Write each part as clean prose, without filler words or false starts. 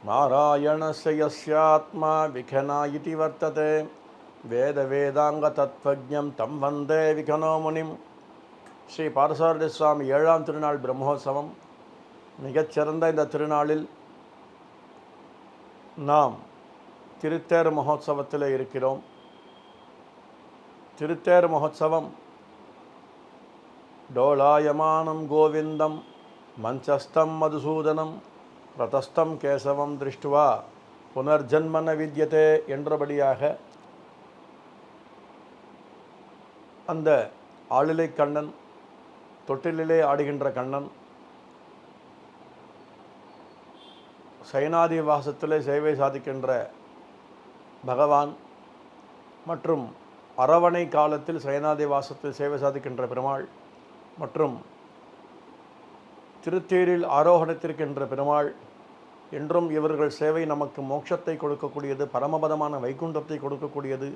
नारायणस्य यस्यात्मा विघ्ना इति वर्तते வேதாங்கதத்வஜ்ஞம் தம் வந்தே விகனோ முனிம். ஸ்ரீ பார்த்தசாரதி சுவாமி 7ஆம் திருநாள் பிரம்மோற்சவம். மிகச்சிறந்த இந்த திருநாளில் நாம் திருத்தேர் மகோத்சவத்தில் இருக்கிறோம். திருத்தேர் மகோத்சவம் டோலாயமானம் கோவிந்தம் மஞ்சஸ்தம் மதுசூதனம் ரதஸ்தம் கேசவம் திருஷ்டுவா புனர்ஜன்மன வித்யதே என்றபடியாக அந்த ஆளிலை கண்ணன், தொட்டிலே ஆடுகின்ற கண்ணன், சயனாதி வாசத்திலே சேவை சாதிக்கின்ற பகவான் மற்றும் அரவணை காலத்தில் சயனாதி வாசத்தில் சேவை சாதிக்கின்ற பெருமாள் மற்றும் திருத்தேரில் ஆரோகணத்திற்கின்ற பெருமாள் என்றும் இவர்கள் சேவை நமக்கு மோட்சத்தை கொடுக்கக்கூடியது, பரமபதமான வைகுண்டத்தை கொடுக்கக்கூடியது,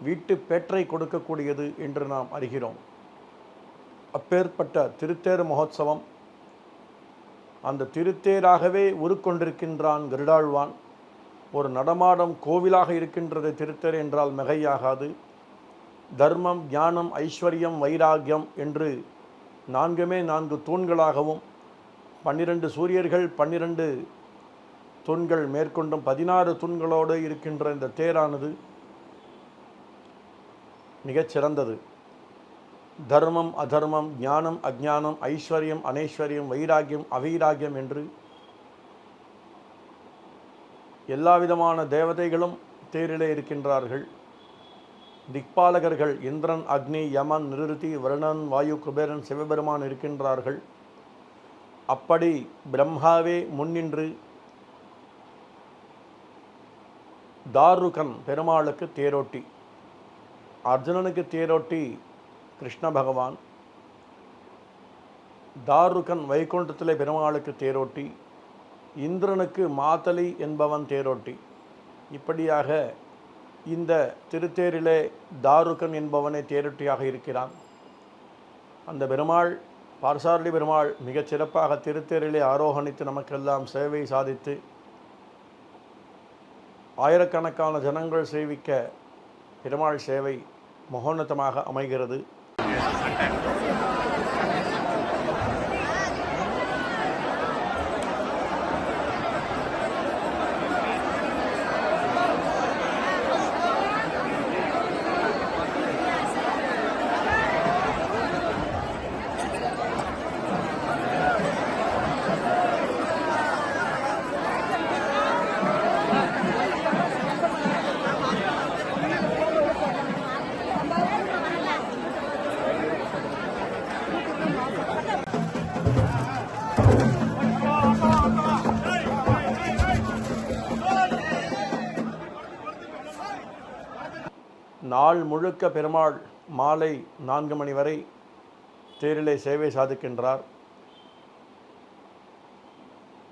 வீட்டு பேற்றை கொடுக்கக்கூடியது என்று நாம் அறிகிறோம். அப்பேற்பட்ட திருத்தேர் மகோத்சவம், அந்த திருத்தேராகவே உருக்கொண்டிருக்கின்றான் கருடாழ்வான். ஒரு நடமாடும் கோவிலாக இருக்கின்றது திருத்தேர் என்றால் மிகையாகாது. தர்மம், ஞானம், ஐஸ்வர்யம், வைராக்கியம் என்று 4 தூண்களாகவும் 12 சூரியர்கள் 12 தூண்கள் மேற்கொண்டும் 16 தூண்களோடு இருக்கின்ற இந்த தேரானது மிகச்சிறந்தது. தர்மம், அதர்மம், ஞானம், அஜ்ஞானம், ஐஸ்வர்யம், அனைஸ்வர்யம், வைராக்கியம், அவைராக்கியம் என்று எல்லா விதமான தேவதைகளும் தேரிலே இருக்கின்றார்கள். திக்பாலகர்கள் இந்திரன், அக்னி, யமன், நிருதி, வருணன், வாயு, குபேரன், சிவபெருமான் இருக்கின்றார்கள். அப்படி பிரம்மாவே முன்னின்று தாருகன் பெருமாளுக்கு தேரோட்டி, அர்ஜுனனுக்கு தேரோட்டி கிருஷ்ண பகவான், தாருகன் வைகுண்டத்திலே பெருமாளுக்கு தேரோட்டி, இந்திரனுக்கு மாதலி என்பவன் தேரோட்டி. இப்படியாக இந்த திருத்தேரிலே தாருகன் என்பவனே தேரோட்டியாக இருக்கிறான். அந்த பெருமாள், பார்சாரதி பெருமாள் மிகச் சிறப்பாக திருத்தேரிலே ஆரோகணித்து நமக்கெல்லாம் சேவை சாதித்து ஆயிரக்கணக்கான ஜனங்கள் சேவிக்க பெருமாள் சேவை மகோன்னதமாக அமைகிறது. நாள் முழுக்க பெருமாள் மாலை 4 மணி வரை தேரிலே சேவை சாதிக்கின்றார்.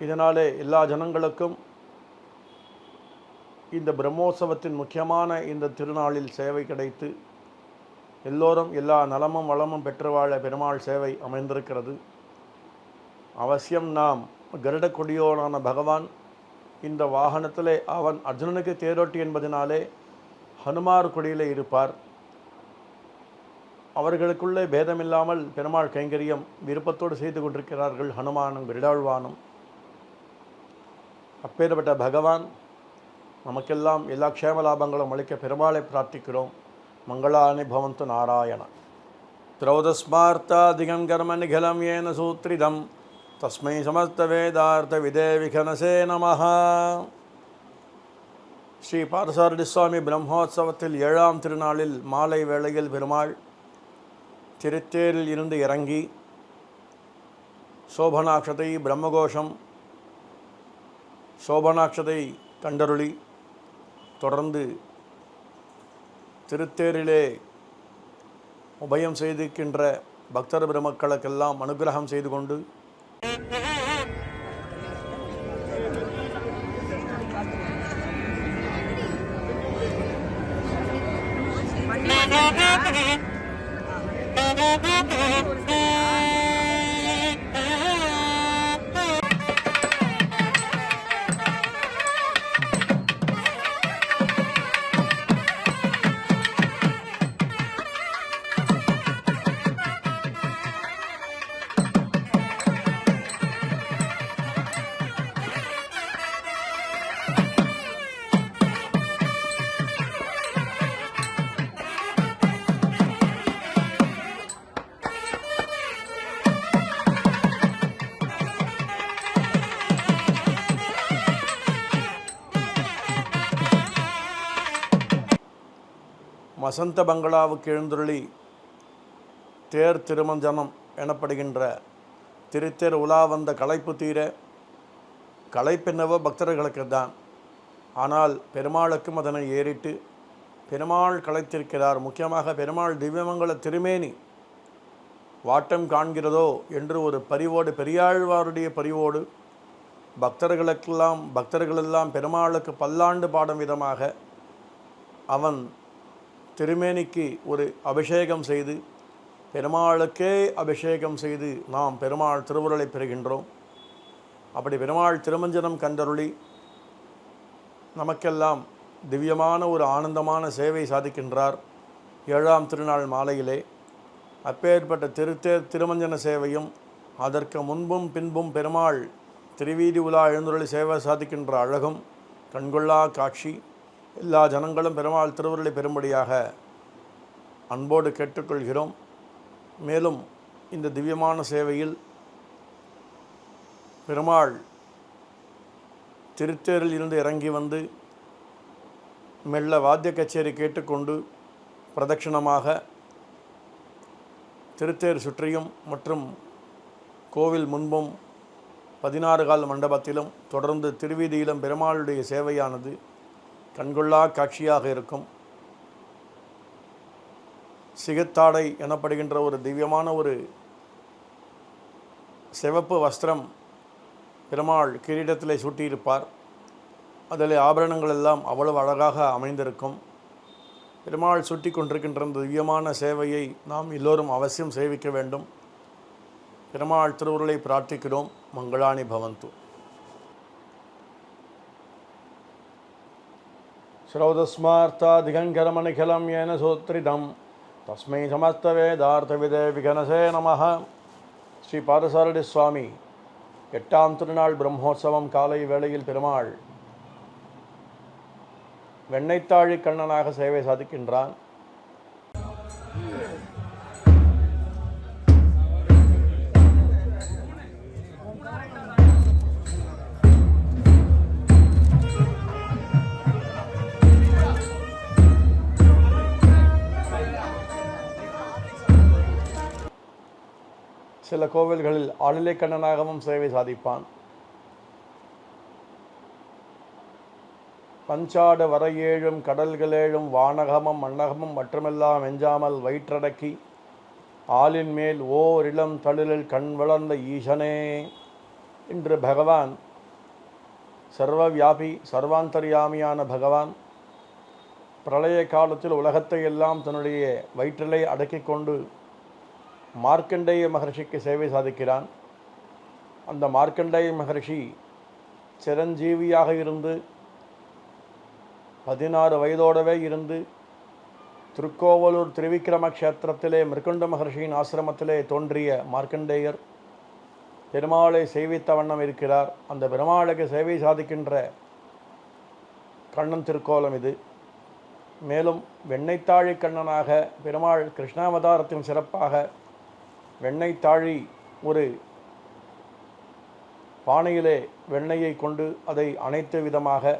இதனாலே எல்லா ஜனங்களுக்கும் இந்த பிரம்மோற்சவத்தின் முக்கியமான இந்த திருநாளில் சேவை கிடைத்து எல்லோரும் எல்லா நலமும் வளமும் பெற்று வாழ பெருமாள் சேவை அமைந்திருக்கிறது. அவசியம் நாம் கருட கொடியோனான பகவான் இந்த வாகனத்திலே அவன் அர்ஜுனனுக்கு தேரோட்டி என்பதனாலே ஹனுமார் கொடியிலே இருப்பார். அவர்களுக்குள்ளே பேதமில்லாமல் பெருமாள் கைங்கரியம் விருப்பத்தோடு செய்து கொண்டிருக்கிறார்கள் ஹனுமானும் கருடாழ்வானும். அப்பேற்பட்ட பகவான் நமக்கெல்லாம் எல்லா க்ஷேம லாபங்களும் அளிக்க பெருமாளை பிரார்த்திக்கிறோம். மங்களானி பவந்து நாராயண. திரௌதஸ்மார்த்தாதிகம் கர்ம நிகலம் ஏன சூத்ரிதம் தஸ்மை சமஸ்த வேதார்த்த விதே விகனசே நமஹ. ஸ்ரீ பார்த்தசாரதி சுவாமி பிரம்மோற்சவத்தில் 7ஆம் திருநாளில் மாலை வேளையில் பெருமாள் திருத்தேரில் இருந்து இறங்கி சோபனாட்சதை பிரம்மகோஷம் சோபனாட்சதை கண்டருளி தொடர்ந்து திருத்தேரிலே உபயம் செய்திருக்கின்ற பக்தர் பெருமக்களுக்கெல்லாம் அனுகிரகம் செய்து கொண்டு வசந்த பங்களாவுக்கு எழுந்துள்ளி தேர் திருமஞ்சனம் எனப்படுகின்ற திருத்தேர் உலா வந்த களைப்பு தீர, களைப்பென்னவோ பக்தர்களுக்கு தான், ஆனால் பெருமாளுக்கும் அதனை ஏறிட்டு பெருமாள் களைத்திருக்கிறார். முக்கியமாக பெருமாள் திவ்யமங்கல திருமேனி வாட்டம் காண்கிறதோ என்று ஒரு பரிவோடு, பெரியாழ்வாருடைய பரிவோடு பக்தர்களெல்லாம் பெருமாளுக்கு பல்லாண்டு பாடும் விதமாக அவன் திருமேனிக்கு ஒரு அபிஷேகம் செய்து, பெருமாளுக்கே அபிஷேகம் செய்து நாம் பெருமாள் திருவுருளை பெறுகின்றோம். அப்படி பெருமாள் திருமஞ்சனம் கண்டருளி நமக்கெல்லாம் திவ்யமான ஒரு ஆனந்தமான சேவை சாதிக்கின்றார் 7ஆம் திருநாள் மாலையிலே. அப்பேற்பட்ட திருத்தேர் திருமஞ்சன சேவையும் அதற்கு முன்பும் பின்பும் பெருமாள் திருவீதி உலா எழுந்துருளி சேவை சாதிக்கின்ற அழகும் கண்கொள்ளா காட்சி. எல்லா ஜனங்களும் பெருமாள் திருவுருளை பெறும்படியாக அன்போடு கேட்டுக்கொள்கிறோம். மேலும் இந்த திவ்யமான சேவையில் பெருமாள் திருத்தேரில் இருந்து இறங்கி வந்து மெல்ல வாத்திய கச்சேரி கேட்டுக்கொண்டு பிரதட்சிணமாக திருத்தேர் சுற்றியும் மற்றும் கோவில் முன்பும் 16 கால் மண்டபத்திலும் தொடர்ந்து திருவீதியிலும் பெருமாளுடைய சேவையானது கண்கொள்ளா காட்சியாக இருக்கும். சிகத்தாடை எனப்படுகின்ற ஒரு திவ்யமான ஒரு சிவப்பு வஸ்திரம் பெருமாள் கிரீடத்திலே சூட்டியிருப்பார். அதில் ஆபரணங்கள் எல்லாம் அவ்வளவு அழகாக அமைந்திருக்கும். பெருமாள் சுட்டி கொண்டிருக்கின்ற இந்த திவ்யமான சேவையை நாம் எல்லோரும் அவசியம் சேவிக்க வேண்டும். பெருமாள் திருவுருளை பிரார்த்திக்கிறோம். மங்களானி பவந்து. ஸ்ரௌதஸ்மார்த்தாதிகங்கரமணிகலம் ஏன சோத்ரிதம் தஸ்மை சமஸ்த வேதார்த்தவிதே விகனசே நமः. ஸ்ரீ பார்த்தசாரதி சுவாமி 8ஆம் திருநாள் பிரம்மோற்சவம் காலை வேளையில் பெருமாள் வெண்ணைத்தாழி கண்ணனாக சேவை சாதிக்கின்றான். சில கோவில்களில் ஆளிலை கண்ணனாகவும் சேவை சாதிப்பான். பஞ்சாட வரையேழும் கடல்களேழும் வானகமும் மண்ணகமும் மற்றுமெல்லாம் எஞ்சாமல் வயிற்றடக்கி ஆளின் மேல் ஓரிளம் தளிரில் கண் வளர்ந்த ஈசனே என்று பகவான் சர்வவியாபி சர்வாந்தர்யாமியான பகவான் பிரளய காலத்தில் உலகத்தை எல்லாம் தன்னுடைய வயிற்றிலே அடக்கி கொண்டு மார்க்கண்டேய மகர்ஷிக்கு சேவை சாதிக்கிறான். அந்த மார்க்கண்டேய மகர்ஷி சிரஞ்சீவியாக இருந்து 16 வயதோடவே இருந்து திருக்கோவலூர் திருவிக்கிரம க்ஷேத்திரத்திலே மிருகண்ட மகர்ஷியின் ஆசிரமத்திலே தோன்றிய மார்க்கண்டேயர் பெருமாளை சேவித்த வண்ணம் இருக்கிறார். அந்த பெருமாளுக்கு சேவை சாதிக்கின்ற கண்ணன் திருக்கோலம் இது. மேலும் வெண்ணைத்தாழி கண்ணனாக பெருமாள் கிருஷ்ணாவதாரத்தின் சிறப்பாக வெண்ணைத்தாழி ஒரு பானையிலே வெண்ணெயை கொண்டு அதை அனைத்து விதமாக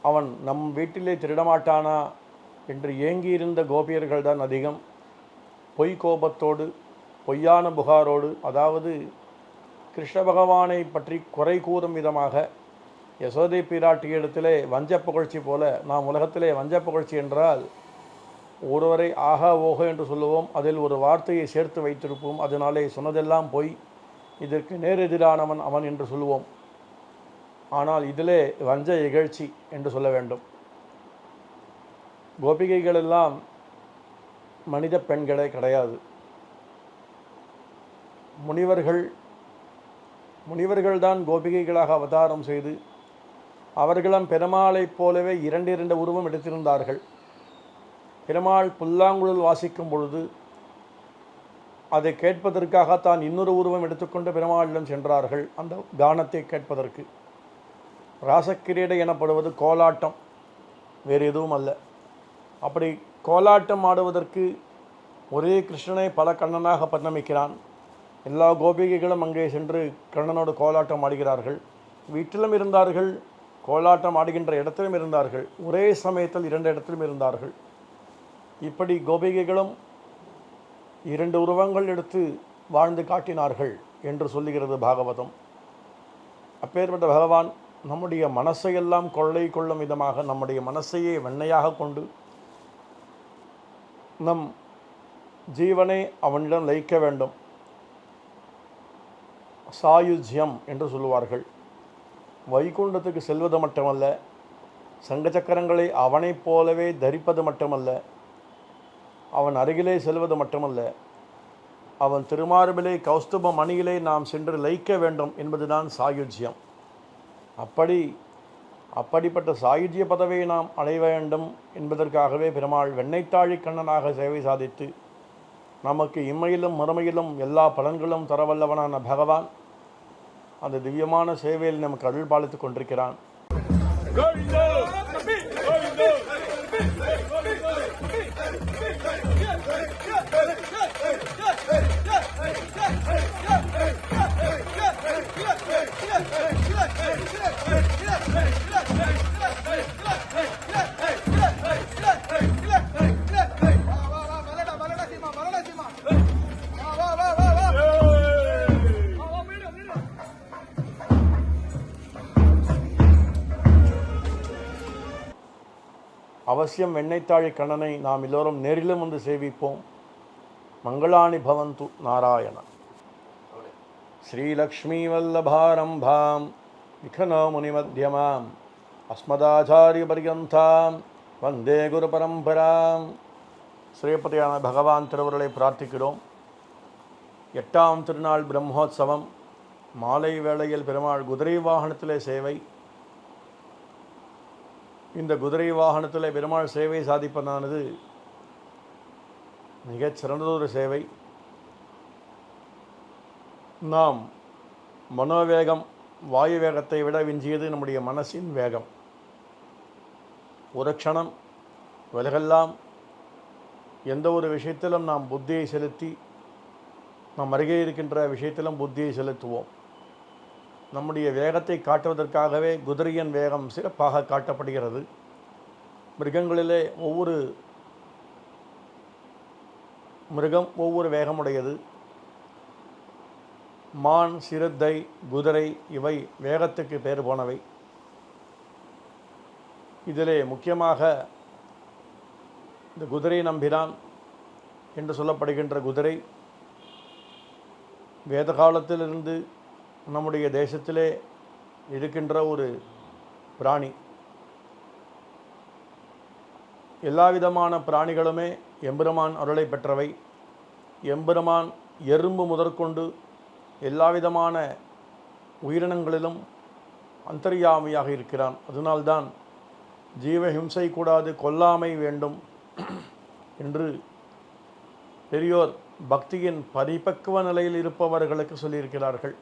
அவன் நம் வீட்டிலே திருடமாட்டானா என்று ஏங்கியிருந்த கோபியர்கள் தான் அதிகம். பொய் கோபத்தோடு பொய்யான புகாரோடு, அதாவது கிருஷ்ண பகவானை பற்றி குறை கூறும் விதமாக யசோதை பிராட்டியிடத்திலே வஞ்ச புகழ்ச்சி போல, நாம் உலகத்திலே வஞ்ச புகழ்ச்சி என்றால் ஒருவரை ஆகா ஓக என்று சொல்லுவோம், அதில் ஒரு வார்த்தையை சேர்த்து வைத்திருப்போம், அதனாலே சொன்னதெல்லாம் பொய், இதற்கு நேரெதிரானவன் அவன் என்று சொல்லுவோம். ஆனால் இதிலே வஞ்ச இகழ்ச்சி என்று சொல்ல வேண்டும். கோபிகைகளெல்லாம் மனித பெண்களே கிடையாது. முனிவர்கள்தான் கோபிகைகளாக அவதாரம் செய்து அவர்களும் பெருமாளைப் போலவே 2 உருவம் எடுத்திருந்தார்கள். பெருமாள் புல்லாங்குழல் வாசிக்கும் பொழுது அதை கேட்பதற்காக தான் இன்னொரு உருவம் எடுத்துக்கொண்டு பெருமாளிடம் சென்றார்கள் அந்த கானத்தை கேட்பதற்கு. ராசக்கிரீடை எனப்படுவது கோலாட்டம், வேறு எதுவும் அல்ல. அப்படி கோலாட்டம் ஆடுவதற்கு ஒரே கிருஷ்ணனை பல கண்ணனாக பரிணமிக்கிறான். எல்லா கோபிகைகளும் அங்கே சென்று கண்ணனோடு கோலாட்டம் ஆடுகிறார்கள். வீட்டிலும் இருந்தார்கள், கோலாட்டம் ஆடுகின்ற இடத்திலும் இருந்தார்கள், ஒரே சமயத்தில் 2 இடத்திலும் இருந்தார்கள். இப்படி கோபிகைகளும் 2 உருவங்கள் எடுத்து வாழ்ந்து காட்டினார்கள் என்று சொல்லுகிறது பாகவதம். அப்பேற்பட்ட பகவான் நம்முடைய மனசையெல்லாம் கொள்ளை கொள்ளும் விதமாக நம்முடைய மனசையே வெண்ணையாக கொண்டு நம் ஜீவனை அவனிடம் லயிக்க வேண்டும். சாயுஜ்யம் என்று சொல்லுவார்கள். வைகுண்டத்துக்கு செல்வது மட்டுமல்ல, சங்கச்சக்கரங்களை அவனைப் போலவே தரிப்பது மட்டுமல்ல, அவன் அருகிலே செல்வது மட்டுமல்ல, அவன் திருமார்பிலே கௌஸ்துப மணியிலே நாம் சென்று லயிக்க வேண்டும் என்பதுதான் சாயுஜ்யம். அப்படிப்பட்ட சாயுஜ்ய பதவியை நாம் அடைய வேண்டும் என்பதற்காகவே பெருமாள் வெண்ணைத்தாழி கண்ணனாக சேவை சாதித்து நமக்கு இம்மையிலும் மறுமையிலும் எல்லா பலன்களும் தரவல்லவனான பகவான் அந்த திவ்யமான சேவையில் நமக்கு அருள் பாலித்துக் கொண்டிருக்கிறான். அவசியம் வெண்ணைத்தாழி கண்ணனை நாம் எல்லோரும் நேரிலும் வந்து சேவிப்போம். மங்களானி பவந்து நாராயண. ஸ்ரீலக்ஷ்மீ வல்லபாரம்பாம் விகனோ முனிமத்யமாம் அஸ்மதாச்சாரிய பர்யந்தாம் வந்தே குரு பரம்பராம். ஸ்ரீபதியான பகவான் திருவருளை பிரார்த்திக்கிறோம். 8ஆம் திருநாள் பிரம்மோத்சவம். மாலை வேளையில் பெருமாள் குதிரை வாகனத்திலே சேவை. இந்த குதிரை வாகனத்தில் பெருமாள் சேவை சாதிப்பதானது மிகச் சிறந்ததொரு சேவை. நாம் மனோவேகம் வாயு வேகத்தை விட விஞ்சியது நம்முடைய மனசின் வேகம். ஒரு க்ஷணம் உலகெல்லாம் எந்த ஒரு விஷயத்திலும் நாம் புத்தியை செலுத்தி நம் அருகே இருக்கின்ற விஷயத்திலும் புத்தியை செலுத்துவோம். நம்முடைய வேகத்தை காட்டுவதற்காகவே குதிரையின் வேகம் சிறப்பாக காட்டப்படுகிறது. மிருகங்களிலே ஒவ்வொரு மிருகம் ஒவ்வொரு வேகமுடையது. மான், சிறுத்தை, குதிரை இவை வேகத்துக்கு பேர் போனவை. இதிலே முக்கியமாக இந்த குதிரை நம்பினான் என்று சொல்லப்படுகின்ற குதிரை வேத காலத்திலிருந்து நம்முடைய தேசத்திலே இருக்கின்ற ஒரு பிராணி. எல்லா விதமான பிராணிகளுமே எம்பெருமான் அருளை பெற்றவை. எம்பெருமான் எறும்பு முதற்கொண்டு எல்லா விதமான உயிரினங்களிலும் அந்தர்யாமியாக இருக்கிறான். அதனால்தான் ஜீவஹிம்சை கூடாது, கொல்லாமை வேண்டும் என்று பெரியோர் பக்தியின் பரிபக்குவ நிலையில் இருப்பவர்களுக்கு சொல்லியிருக்கிறார்கள்.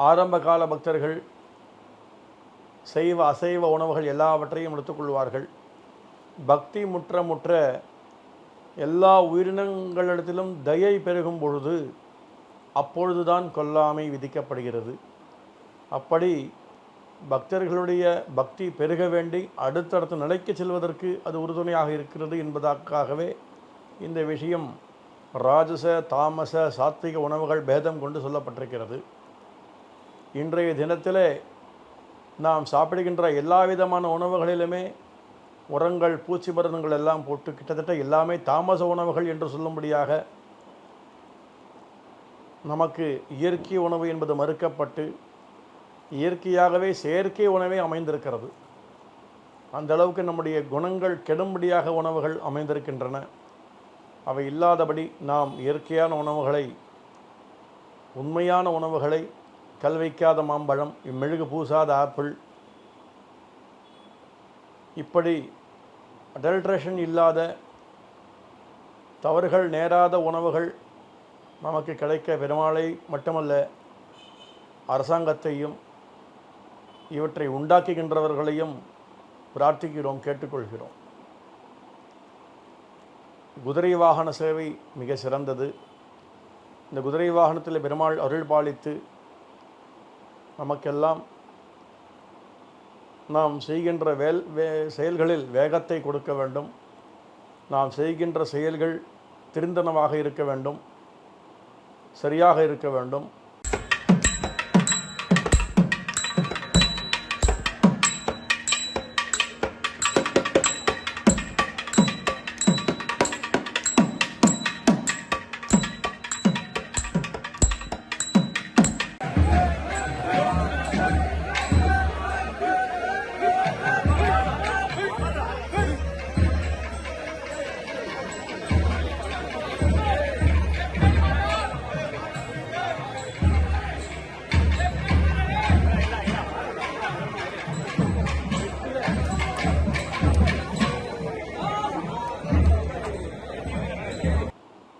ஆரம்ப கால பக்தர்கள் சைவ அசைவ உணவுகள் எல்லாவற்றையும் எடுத்துக்கொள்வார்கள். பக்தி முற்ற எல்லா உயிரினங்களிடத்திலும் தயை பெருகும் பொழுது அப்பொழுதுதான் கொல்லாமை விதிக்கப்படுகிறது. அப்படி பக்தர்களுடைய பக்தி பெருக வேண்டி அடுத்தடுத்த நிலைக்கு செல்வதற்கு அது உறுதுணையாக இருக்கிறது என்பதற்காகவே இந்த விஷயம் ராஜச தாமச சாத்விக உணவுகள் பேதம் கொண்டு சொல்லப்பட்டிருக்கிறது. இன்றைய தினத்திலே நாம் சாப்பிடுகின்ற எல்லா விதமான உணவுகளிலுமே உரங்கள், பூச்சி மருந்துகள் எல்லாம் போட்டு கிட்டத்தட்ட எல்லாமே தாமச உணவுகள் என்று சொல்லும்படியாக நமக்கு இயற்கை உணவு என்பது மறுக்கப்பட்டு இயற்கையாகவே செயற்கை உணவே அமைந்திருக்கிறது. அந்த அளவுக்கு நம்முடைய குணங்கள் கெடும்படியாக உணவுகள் அமைந்திருக்கின்றன. அவை இல்லாதபடி நாம் இயற்கையான உணவுகளை, உண்மையான உணவுகளை, கல் வைக்காத மாம்பழம், மெழுகு பூசாத ஆப்பிள், இப்படி அடல்ட்ரேஷன் இல்லாத தவறுகள் நேராத உணவுகள் நமக்கு கிடைக்க பெருமாளை மட்டுமல்ல அரசாங்கத்தையும் இவற்றை உண்டாக்குகின்றவர்களையும் பிரார்த்திக்கிறோம், கேட்டுக்கொள்கிறோம். குதிரை வாகன சேவை மிக சிறந்தது. இந்த குதிரை வாகனத்தில் பெருமாள் அருள் பாலித்து நமக்கெல்லாம் நாம் செய்கின்ற செயல்களில் வேகத்தை கொடுக்க வேண்டும். நாம் செய்கின்ற செயல்கள் திருந்தனவாக இருக்க வேண்டும், சரியாக இருக்க வேண்டும்.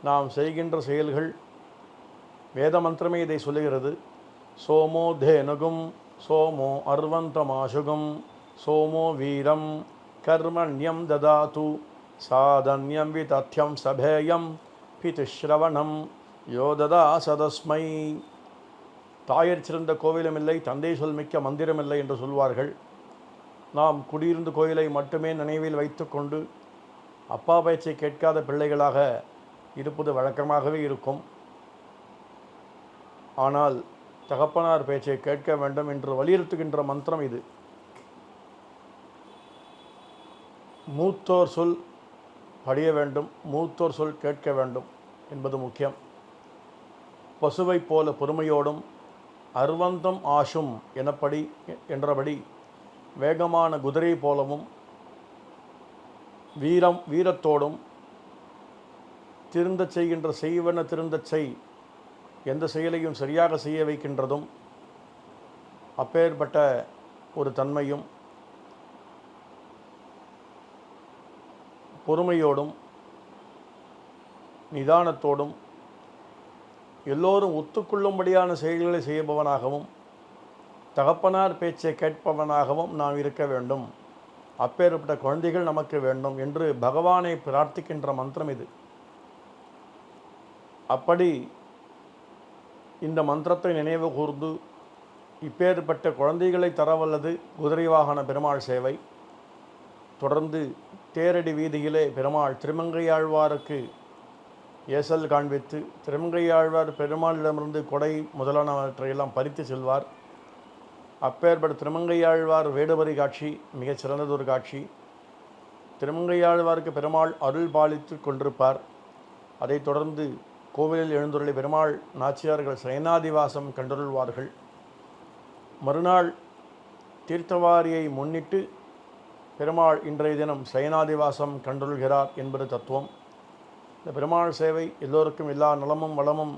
நாம் செய்கின்ற செயல்கள், வேத மந்திரமே இதை சொல்லுகிறது. சோமோ தேனுகும் சோமோ அர்வந்தமாசுகம் சோமோ வீரம் கர்மண்யம் ததாது சாதன்யம் விதத்யம் சபேயம் பிதுஸ்ரவணம் யோததா சதஸ்மை. தாயர் சிறந்த கோவிலுமில்லை, தந்தை சொல் மிக்க மந்திரமில்லை என்று சொல்வார்கள். நாம் குடியிருந்து கோயிலை மட்டுமே நினைவில் வைத்து கொண்டு அப்பா பேச்சை கேட்காத பிள்ளைகளாக இருப்பது வழக்கமாகவே இருக்கும். ஆனால் தகப்பனார் பேச்சை கேட்க வேண்டும் என்று வலியுறுத்துகின்ற மந்திரம் இது. மூத்தோர் சொல் படிய வேண்டும், மூத்தோர் சொல் கேட்க வேண்டும் என்பது முக்கியம். பசுவை போல பொறுமையோடும் அர்வந்தம் ஆஷும் என்றபடி வேகமான குதிரை போலவும் வீரத்தோடும் திருந்தச் செய்கின்ற செய்வன திருந்தச் செய், எந்த செயலையும் சரியாக செய்ய வைக்கின்றதும் அப்பேற்பட்ட ஒரு தன்மையும் பொறுமையோடும் நிதானத்தோடும் எல்லோரும் ஒத்துக்கொள்ளும்படியான செயல்களை செய்பவனாகவும் தகப்பனார் பேச்சை கேட்பவனாகவும் நாம் இருக்க வேண்டும். அப்பேற்பட்ட குழந்தைகள் நமக்கு வேண்டும் என்று பகவானை பிரார்த்திக்கின்ற மந்திரம் இது. அப்படி இந்த மந்திரத்தை நினைவு கூர்ந்து இப்பேற்பட்ட குழந்தைகளை தரவல்லது குதிரை வாகன பெருமாள் சேவை. தொடர்ந்து தேரடி வீதியிலே பெருமாள் திருமங்கையாழ்வாருக்கு ஏசல் காண்பித்து திருமங்கையாழ்வார் பெருமாளிடமிருந்து கொடை முதலானவற்றையெல்லாம் பறித்து செல்வார். அப்பேற்பட்ட திருமங்கையாழ்வார் வேடுபரி காட்சி மிகச் சிறந்ததொரு காட்சி. திருமங்கையாழ்வாருக்கு பெருமாள் அருள் பாலித்து கொண்டிருப்பார். அதைத் தொடர்ந்து கோவிலில் எழுந்துள்ள பெருமாள் நாச்சியார்கள் சயனாதிவாசம் கண்டருள்வார்கள். மறுநாள் தீர்த்தவாரியை முன்னிட்டு பெருமாள் இன்றைய தினம் சயனாதிவாசம் கண்டருள்கிறார் என்பது தத்துவம். இந்த பெருமாள் சேவை எல்லோருக்கும் எல்லா நலமும் வளமும்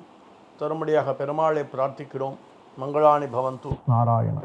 தரும்படியாக பெருமாளை பிரார்த்திக்கிறோம். மங்களானி பவந்து. நாராயண.